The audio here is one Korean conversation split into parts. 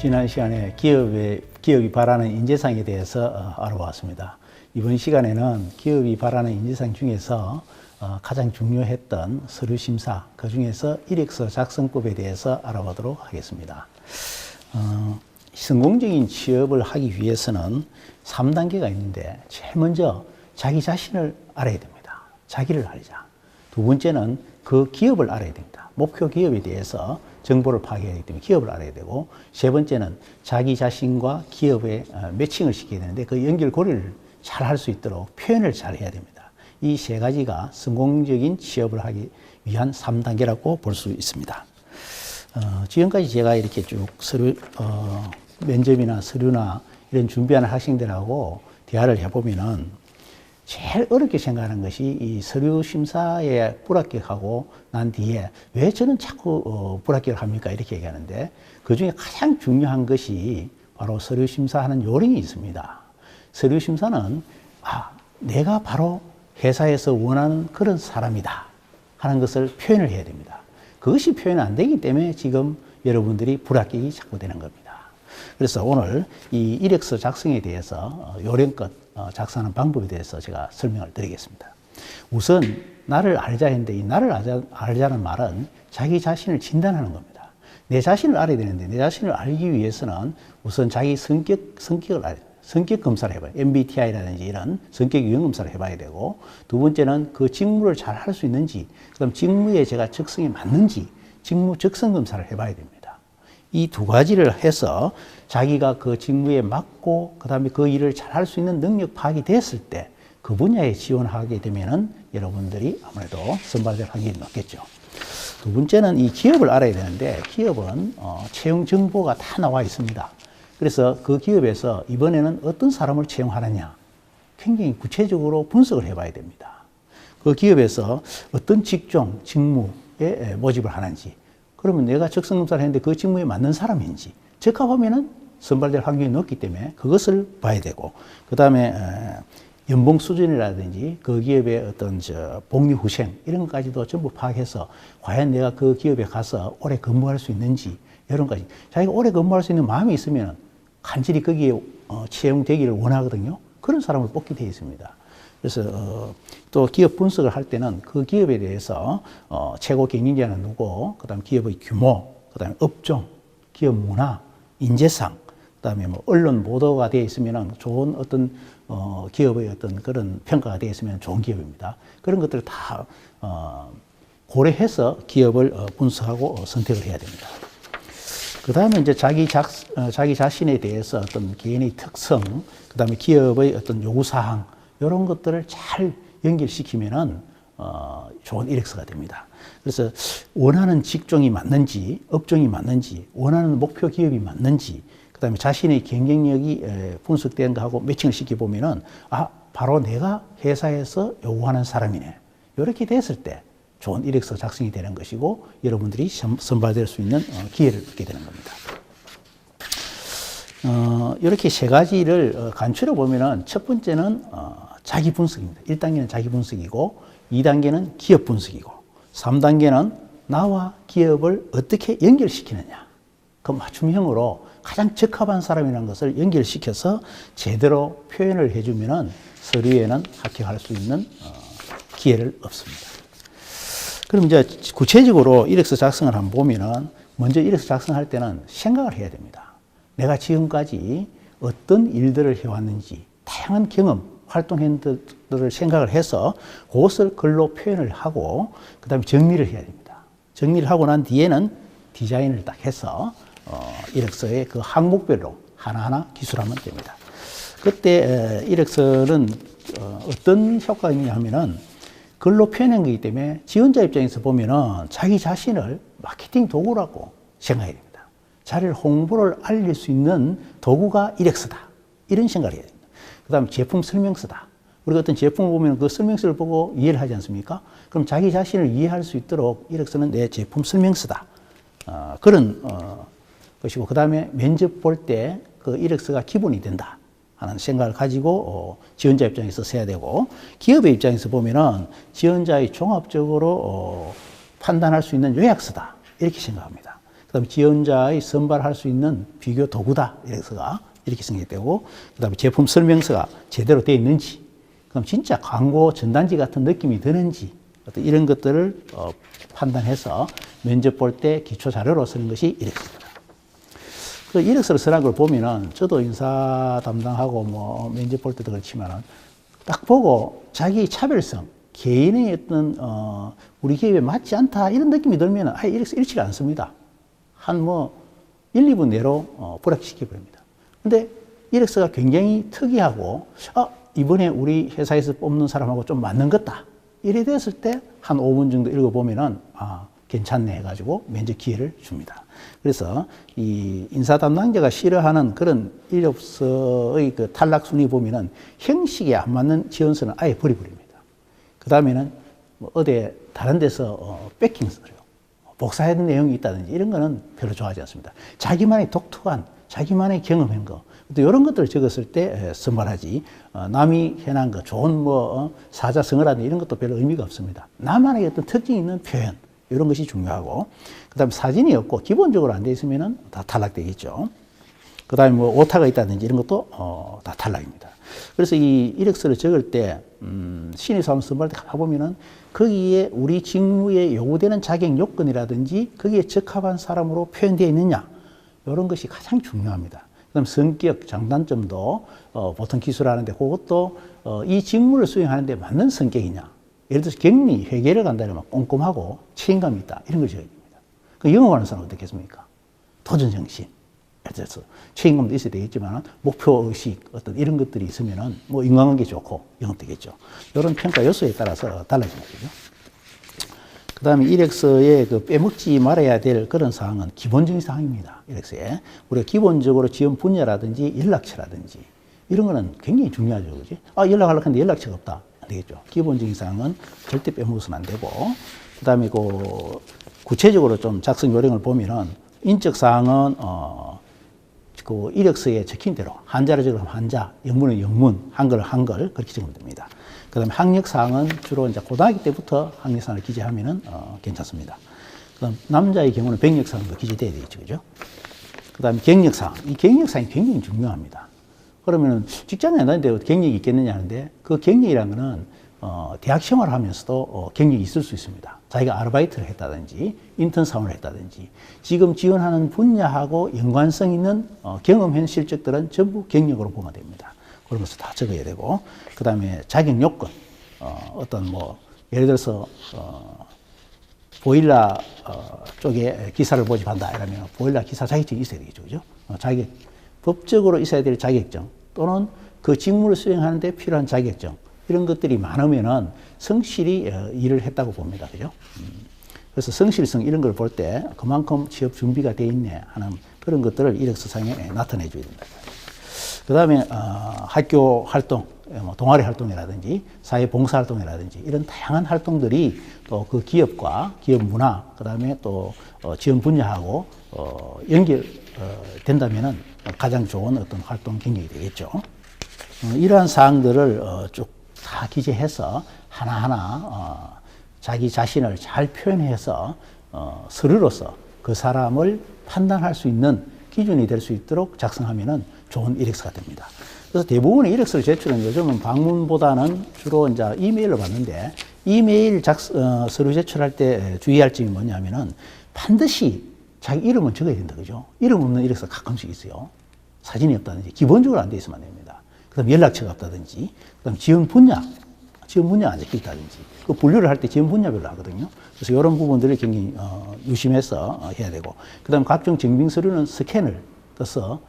지난 시간에 기업이 바라는 인재상에 대해서 알아보았습니다. 이번 시간에는 기업이 바라는 인재상 중에서 가장 중요했던 서류 심사, 그 중에서 이력서 작성법에 대해서 알아보도록 하겠습니다. 성공적인 취업을 하기 위해서는 3단계가 있는데, 제일 먼저 자기 자신을 알아야 됩니다. 자기를 알자. 두 번째는 그 기업을 알아야 됩니다. 목표 기업에 대해서 정보를 파악해야 하기 때문에 기업을 알아야 되고, 세 번째는 자기 자신과 기업에 매칭을 시켜야 되는데 그 연결고리를 잘 할 수 있도록 표현을 잘 해야 됩니다. 이 세 가지가 성공적인 취업을 하기 위한 3단계라고 볼 수 있습니다. 지금까지 제가 이렇게 쭉 면접이나 서류나 이런 준비하는 학생들하고 대화를 해보면은 제일 어렵게 생각하는 것이 이 서류 심사에 불합격하고 난 뒤에 왜 저는 자꾸 불합격을 합니까? 이렇게 얘기하는데, 그 중에 가장 중요한 것이 바로 서류 심사하는 요령이 있습니다. 서류 심사는 내가 바로 회사에서 원하는 그런 사람이다 하는 것을 표현을 해야 됩니다. 그것이 표현 안 되기 때문에 지금 여러분들이 불합격이 자꾸 되는 겁니다. 그래서 오늘 이 이력서 작성에 대해서 요령껏 작성하는 방법에 대해서 제가 설명을 드리겠습니다. 우선 나를 알자 했는데, 이 나를 알자는 말은 자기 자신을 진단하는 겁니다. 내 자신을 알아야 되는데, 내 자신을 알기 위해서는 우선 자기 성격을 알아야 돼요. 성격 검사를 해봐요. MBTI라든지 이런 성격 유형 검사를 해봐야 되고, 두 번째는 그 직무를 잘 할 수 있는지, 그다음 직무에 제가 적성에 맞는지 직무 적성 검사를 해봐야 됩니다. 이 두 가지를 해서 자기가 그 직무에 맞고 그다음에 그 일을 잘 할 수 있는 능력 파악이 됐을 때 그 분야에 지원하게 되면은 여러분들이 아무래도 선발될 확률이 높겠죠. 두 번째는 이 기업을 알아야 되는데, 기업은 채용 정보가 다 나와 있습니다. 그래서 그 기업에서 이번에는 어떤 사람을 채용하느냐 굉장히 구체적으로 분석을 해봐야 됩니다. 그 기업에서 어떤 직종, 직무에 모집을 하는지, 그러면 내가 적성검사를 했는데 그 직무에 맞는 사람인지 적합하면은 선발될 확률이 높기 때문에 그것을 봐야 되고, 그 다음에 연봉 수준이라든지 그 기업의 어떤 복리 후생 이런 것까지도 전부 파악해서 과연 내가 그 기업에 가서 오래 근무할 수 있는지, 이런 것까지. 자기가 오래 근무할 수 있는 마음이 있으면 간절히 거기에 채용되기를 원하거든요. 그런 사람을 뽑게 되어 있습니다. 그래서 또 기업 분석을 할 때는 그 기업에 대해서 최고 경영자는 누구, 그다음 기업의 규모, 그다음에 업종, 기업 문화, 인재상, 그다음에 뭐 언론 보도가 되어 있으면은 좋은 어떤 기업의 어떤 그런 평가가 되어 있으면 좋은 기업입니다. 그런 것들을 다 고려해서 기업을 분석하고 선택을 해야 됩니다. 그 다음에 이제 자기 자신에 대해서 어떤 개인의 특성, 그 다음에 기업의 어떤 요구사항, 이런 것들을 잘 연결시키면은, 좋은 이력서가 됩니다. 그래서 원하는 직종이 맞는지, 업종이 맞는지, 원하는 목표 기업이 맞는지, 그 다음에 자신의 경쟁력이 분석된 거하고 매칭을 시켜보면은, 바로 내가 회사에서 요구하는 사람이네. 이렇게 됐을 때, 좋은 이력서 작성이 되는 것이고 여러분들이 선발될 수 있는 기회를 얻게 되는 겁니다. 이렇게 세 가지를 간추려 보면은, 첫 번째는 자기 분석입니다. 1단계는 자기 분석이고, 2단계는 기업 분석이고, 3단계는 나와 기업을 어떻게 연결시키느냐. 그 맞춤형으로 가장 적합한 사람이라는 것을 연결시켜서 제대로 표현을 해주면은 서류에는 합격할 수 있는 기회를 얻습니다. 그럼 이제 구체적으로 이력서 작성을 한번 보면은, 먼저 이력서 작성할 때는 생각을 해야 됩니다. 내가 지금까지 어떤 일들을 해왔는지, 다양한 경험, 활동 행동들을 생각을 해서 그것을 글로 표현을 하고, 그 다음에 정리를 해야 됩니다. 정리를 하고 난 뒤에는 디자인을 딱 해서 이력서의 그 항목별로 하나하나 기술하면 됩니다. 그때 이력서는 어떤 효과가 있냐 하면은, 글로 표현한 거기 때문에 지원자 입장에서 보면은 자기 자신을 마케팅 도구라고 생각해야 됩니다. 자기를 홍보를 알릴 수 있는 도구가 이력서다. 이런 생각을 해야 됩니다. 그 다음 제품 설명서다. 우리가 어떤 제품을 보면 그 설명서를 보고 이해를 하지 않습니까? 그럼 자기 자신을 이해할 수 있도록 이력서는 내 제품 설명서다. 그런 것이고, 그 다음에 면접 볼 때 그 이력서가 기본이 된다 하는 생각을 가지고 지원자 입장에서 써야 되고, 기업의 입장에서 보면은 지원자의 종합적으로 판단할 수 있는 요약서다 이렇게 생각합니다. 그다음에 지원자의 선발할 수 있는 비교 도구다. 이력서가 이렇게 생각되고, 그다음에 제품 설명서가 제대로 되어 있는지, 그럼 진짜 광고 전단지 같은 느낌이 드는지, 어떤 이런 것들을 판단해서 면접 볼 때 기초 자료로 쓰는 것이 이력서입니다. 그 이력서를 쓰라는 걸 보면은 저도 인사 담당하고 뭐 면접 볼 때도 그렇지만은 딱 보고 자기 차별성, 개인의 어떤 우리 기업에 맞지 않다 이런 느낌이 들면은 아예 이력서 읽지를 않습니다. 한 뭐 1, 2분 내로 불합격시켜 버립니다. 근데 이력서가 굉장히 특이하고 이번에 우리 회사에서 뽑는 사람하고 좀 맞는 것다. 이래 됐을 때 한 5분 정도 읽어보면은 괜찮네 해가지고 면접 기회를 줍니다. 그래서 이 인사 담당자가 싫어하는 그런 이력서의 그 탈락 순위 보면은 형식에 안 맞는 지원서는 아예 버려버립니다. 그 다음에는 뭐 어디 다른 데서 뺏긴 서류, 복사해야 되는 내용이 있다든지 이런 거는 별로 좋아하지 않습니다. 자기만의 독특한, 자기만의 경험한 거, 또 이런 것들을 적었을 때 선발하지, 남이 해난 거, 좋은 뭐 사자성어라든지 이런 것도 별로 의미가 없습니다. 나만의 어떤 특징 있는 표현, 이런 것이 중요하고, 그 다음에 사진이 없고 기본적으로 안 돼 있으면은 다 탈락되겠죠. 그 다음에 뭐 오타가 있다든지 이런 것도 다 탈락입니다. 그래서 이 이력서를 적을 때 신입사원 선발할 때 가보면은 거기에 우리 직무에 요구되는 자격 요건이라든지 거기에 적합한 사람으로 표현되어 있느냐, 이런 것이 가장 중요합니다. 그다음 성격, 장단점도 보통 기술하는데 그것도 이 직무를 수행하는데 맞는 성격이냐. 예를 들어서 격리, 회계를 간다면 꼼꼼하고 책임감이 있다. 이런 걸 적어야 됩니다. 그 영업하는 사람은 어떻겠습니까? 도전정신. 예를 들어서 책임감도 있어야 되겠지만 목표의식 어떤 이런 것들이 있으면은 뭐 인간관계 좋고 영업되겠죠. 이런 평가 요소에 따라서 달라집니다. 그 다음에 이력서에 그 빼먹지 말아야 될 그런 사항은 기본적인 사항입니다. 이력서에. 우리가 기본적으로 지원 분야라든지 연락처라든지 이런 거는 굉장히 중요하죠. 그지? 연락하려고 하는데 연락처가 없다. 안 되겠죠. 기본적인 사항은 절대 빼먹어서는 안 되고, 그 다음에 그 구체적으로 좀 작성 요령을 보면은 인적 사항은 그 이력서에 적힌 대로 한자로 적으면 한자, 영문은 영문, 한글은 한글 그렇게 적으면 됩니다. 그 다음에 학력 사항은 주로 이제 고등학교 때부터 학력 사항을 기재하면은 괜찮습니다. 그 다음 남자의 경우는 백력 사항도 기재돼야 되겠죠, 그죠? 그 다음에 경력 사항, 이 경력 사항이 굉장히 중요합니다. 그러면은 직장에 안 다니는데 경력이 있겠느냐 하는데 그 경력이라는 거는 대학 생활을 하면서도 경력이 있을 수 있습니다. 자기가 아르바이트를 했다든지 인턴 사원을 했다든지 지금 지원하는 분야하고 연관성 있는 경험한 실적들은 전부 경력으로 보면 됩니다. 그런 것을 다 적어야 되고, 그 다음에 자격 요건, 어떤 뭐 예를 들어서 보일러 쪽에 기사를 모집한다 이러면 보일러 기사 자격증이 있어야 되겠죠, 그죠? 법적으로 있어야 될 자격증 또는 그 직무를 수행하는 데 필요한 자격증, 이런 것들이 많으면은 성실히 일을 했다고 봅니다. 그죠? 그래서 성실성 이런 걸 볼 때 그만큼 취업 준비가 돼 있네 하는 그런 것들을 이력서상에 나타내 줘야 된다. 그 다음에 학교 활동, 뭐 동아리 활동이라든지 사회 봉사 활동이라든지 이런 다양한 활동들이 또 그 기업과 기업 문화, 그 다음에 또 지원 분야하고 연결된다면은 가장 좋은 어떤 활동 경력이 되겠죠. 이러한 사항들을 쭉 다 기재해서 하나하나 자기 자신을 잘 표현해서 서류로서 그 사람을 판단할 수 있는 기준이 될 수 있도록 작성하면은 좋은 이력서가 됩니다. 그래서 대부분의 이력서를 제출은 요즘은 방문보다는 주로 이제 이메일로 받는데, 이메일 서류 제출할 때 주의할 점이 뭐냐면은 반드시 자기 이름은 적어야 된다. 그죠? 이름 없는 이력서 가끔씩 있어요. 사진이 없다든지, 기본적으로 안 돼 있으면 안 됩니다. 그 다음 연락처가 없다든지, 그 다음 지원 분야 안 적혀 있다든지, 그 분류를 할 때 지원 분야별로 하거든요. 그래서 이런 부분들을 굉장히 유심해서 해야 되고, 그 다음 각종 증빙 서류는 스캔을 떠서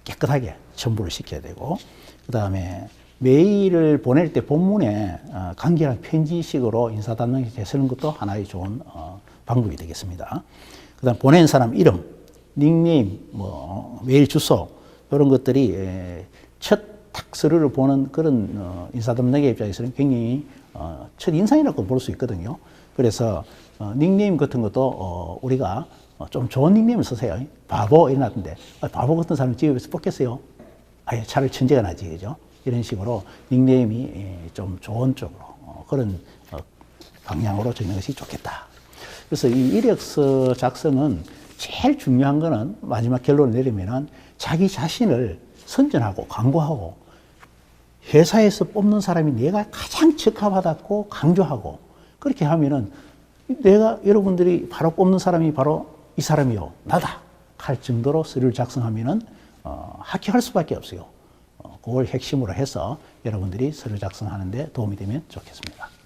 깨끗하게 첨부를 시켜야 되고, 그 다음에 메일을 보낼 때 본문에 간결한 편지식으로 인사 담당자에 쓰는 것도 하나의 좋은 방법이 되겠습니다. 그 다음 보낸 사람 이름, 닉네임, 뭐 메일 주소, 이런 것들이 첫 서류를 보는 그런 인사 담당자 입장에서는 굉장히 첫 인상이라고 볼 수 있거든요. 그래서 닉네임 같은 것도 우리가 좀 좋은 닉네임을 쓰세요. 바보 이러는데 바보 같은 사람이 지역에서 뽑겠어요? 아예 차라리 천재가 나지, 그죠? 이런 식으로 닉네임이 좀 좋은 쪽으로 그런 방향으로 적는 것이 좋겠다. 그래서 이 이력서 작성은 제일 중요한 거는 마지막 결론을 내리면은 자기 자신을 선전하고 광고하고 회사에서 뽑는 사람이 내가 가장 적합하다고 강조하고 그렇게 하면은 내가 여러분들이 바로 뽑는 사람이 바로 이 사람이요 나다 할 정도로 서류를 작성하면은 합격할 수밖에 없어요. 그걸 핵심으로 해서 여러분들이 서류 작성하는 데 도움이 되면 좋겠습니다.